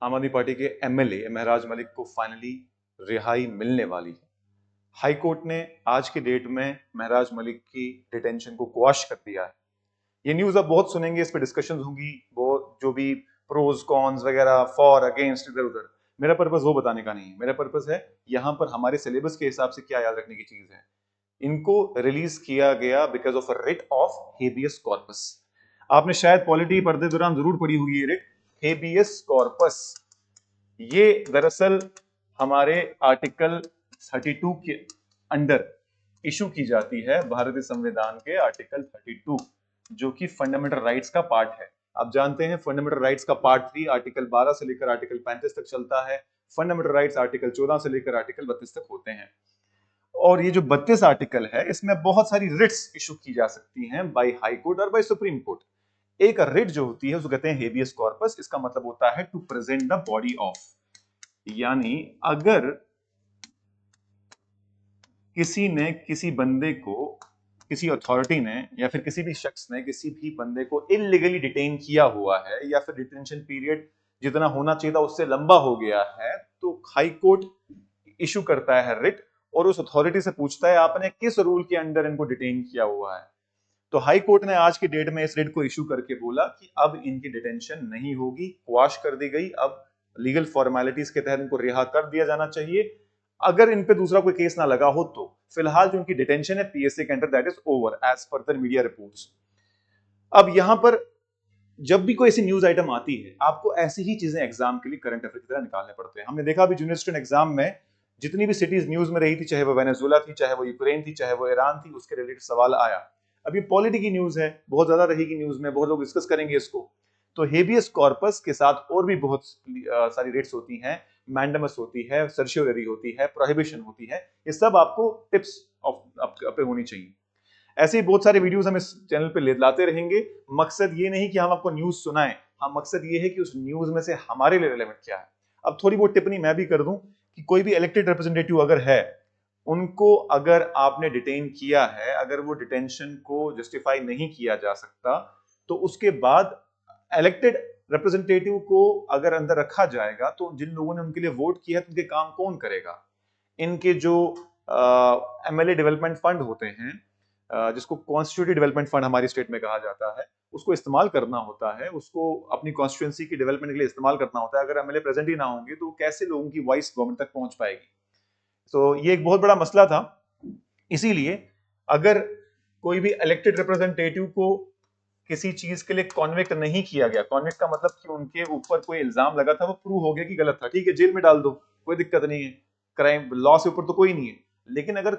आम आदमी पार्टी के एमएलए महराज मलिक को फाइनली रिहाई मिलने वाली है। हाई कोर्ट ने आज के डेट में महराज मलिक की डिटेंशन को क्वाश कर दिया है। ये न्यूज आप बहुत सुनेंगे, इस पे डिस्कशन होंगी, वो जो भी प्रोज कॉन्स वगैरह, फॉर अगेंस्ट, इधर उधर। मेरा पर्पस वो बताने का नहीं है, मेरा पर्पस है यहाँ पर हमारे सिलेबस के हिसाब से क्या याद रखने की चीज है। इनको रिलीज किया गया because of a writ of habeas corpus. आपने शायद पॉलिटी पढ़ते दौरान जरूर पढ़ी होगी ये रिट, हेबियस कॉर्पस। ये दरअसल हमारे आर्टिकल 32 के अंडर इशू की जाती है, भारतीय संविधान के आर्टिकल 32, जो कि फंडामेंटल राइट्स का पार्ट है। आप जानते हैं फंडामेंटल राइट्स का पार्ट 3 आर्टिकल 12 से लेकर आर्टिकल 35 तक चलता है। फंडामेंटल राइट्स आर्टिकल 14 से लेकर आर्टिकल 32 तक होते हैं। और ये जो 32 आर्टिकल है, इसमें बहुत सारी रिट्स इशू की जा सकती हैं बाय हाई कोर्ट और बाय सुप्रीम कोर्ट। एक रिट जो होती है उसको कहते हैं हेबियस कॉर्पस। इसका मतलब होता है to present the body of, यानी अगर किसी ने किसी बंदे को, किसी अथॉरिटी ने या फिर किसी भी शख्स ने किसी भी बंदे को इलीगली डिटेन किया हुआ है, या फिर डिटेंशन पीरियड जितना होना चाहिए था उससे लंबा हो गया है, तो हाई कोर्ट इशू करता है रिट और उस अथॉरिटी से पूछता है आपने किस रूल के अंडर इनको डिटेन किया हुआ है। तो हाई कोर्ट ने आज की डेट में इस रिट को इशू करके बोला कि अब इनकी डिटेंशन नहीं होगी, क्वाश कर दी गई। अब लीगल फॉर्मेलिटीज के तहत इनको रिहा कर दिया जाना चाहिए। अगर इन पे दूसरा कोई केस ना लगा हो तो फिलहाल जो उनकी डिटेंशन है पीएसए के under, that is over as पर द मीडिया रिपोर्ट्स। अब यहां पर जब भी कोई ऐसी न्यूज आइटम आती है, आपको ऐसी ही चीजें एग्जाम के लिए करंट अफेयर की तरह निकालने पड़ते हैं। हमने देखा अभी यूनिवर्सिटी एग्जाम में जितनी भी सिटीज न्यूज में रही थी, चाहे वो वेनेजुएला थी, चाहे वो यूक्रेन थी, चाहे वो ईरान थी, उसके रिलेटेड सवाल आया। अभी पॉलिटी की न्यूज है, बहुत ज्यादा रहेगी न्यूज में, बहुत लोग डिस्कस करेंगे इसको। तो हेबियस कॉर्पस के साथ और भी बहुत सारी रेट्स होती हैं, मैंडमस होती है, सर्शियोररी होती है, प्रोहिबिशन होती है। ये सब आपको टिप्स पे होनी चाहिए। ऐसे ही बहुत सारे वीडियोस हम इस चैनल पे लाते रहेंगे। मकसद ये नहीं कि हम आपको न्यूज सुनाएं, हाँ मकसद ये है कि उस न्यूज में से हमारे लिए रिलेवेंट क्या है। अब थोड़ी बहुत टिप्पणी मैं भी कर दूं कि कोई भी इलेक्टेड रिप्रेजेंटेटिव अगर है, उनको अगर आपने डिटेन किया है, अगर वो डिटेंशन को जस्टिफाई नहीं किया जा सकता, तो उसके बाद इलेक्टेड रिप्रेजेंटेटिव को अगर अंदर रखा जाएगा तो जिन लोगों ने उनके लिए वोट किया है उनके काम कौन करेगा। इनके जो एमएलए डेवलपमेंट फंड होते हैं, जिसको कॉन्स्टिट्यूटिव डेवलपमेंट फंड हमारी स्टेट में कहा जाता है, उसको इस्तेमाल करना होता है, उसको अपनी कॉन्स्टिट्यूएंसी की डेवलपमेंट के लिए इस्तेमाल करना होता है। अगर एमएलए प्रेजेंट ही ना होंगे तो कैसे लोगों की वॉइस गवर्नमेंट तक पहुंच पाएगी। तो ये एक बहुत बड़ा मसला था। इसीलिए अगर कोई भी इलेक्टेड रिप्रेजेंटेटिव को किसी चीज के लिए कॉन्विक्ट नहीं किया गया, कॉन्विक्ट का मतलब कि उनके ऊपर कोई इल्जाम लगा था, वो प्रूव हो गया कि गलत था, ठीक है, जेल में डाल दो, कोई दिक्कत नहीं है, क्राइम लॉ से ऊपर तो कोई नहीं है। लेकिन अगर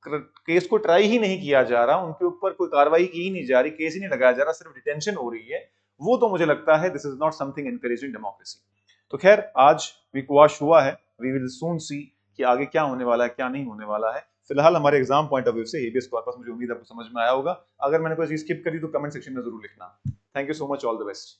केस को ट्राई ही नहीं किया जा रहा, उनके ऊपर कोई कार्रवाई की ही नहीं जा रही, केस ही नहीं लगाया जा रहा, सिर्फ डिटेंशन हो रही है, वो तो मुझे लगता है this is not something encouraging democracy. तो खैर आज वीक वॉश हुआ है, वी विल सून सी कि आगे क्या होने वाला है, क्या नहीं होने वाला है। फिलहाल हमारे एग्जाम पॉइंट ऑफ व्यू से हेबियस कॉर्पस मुझे उम्मीद है आपको समझ में आया होगा। अगर मैंने कोई चीज स्किप करी तो कमेंट सेक्शन में जरूर लिखना। Thank you so much, all the best.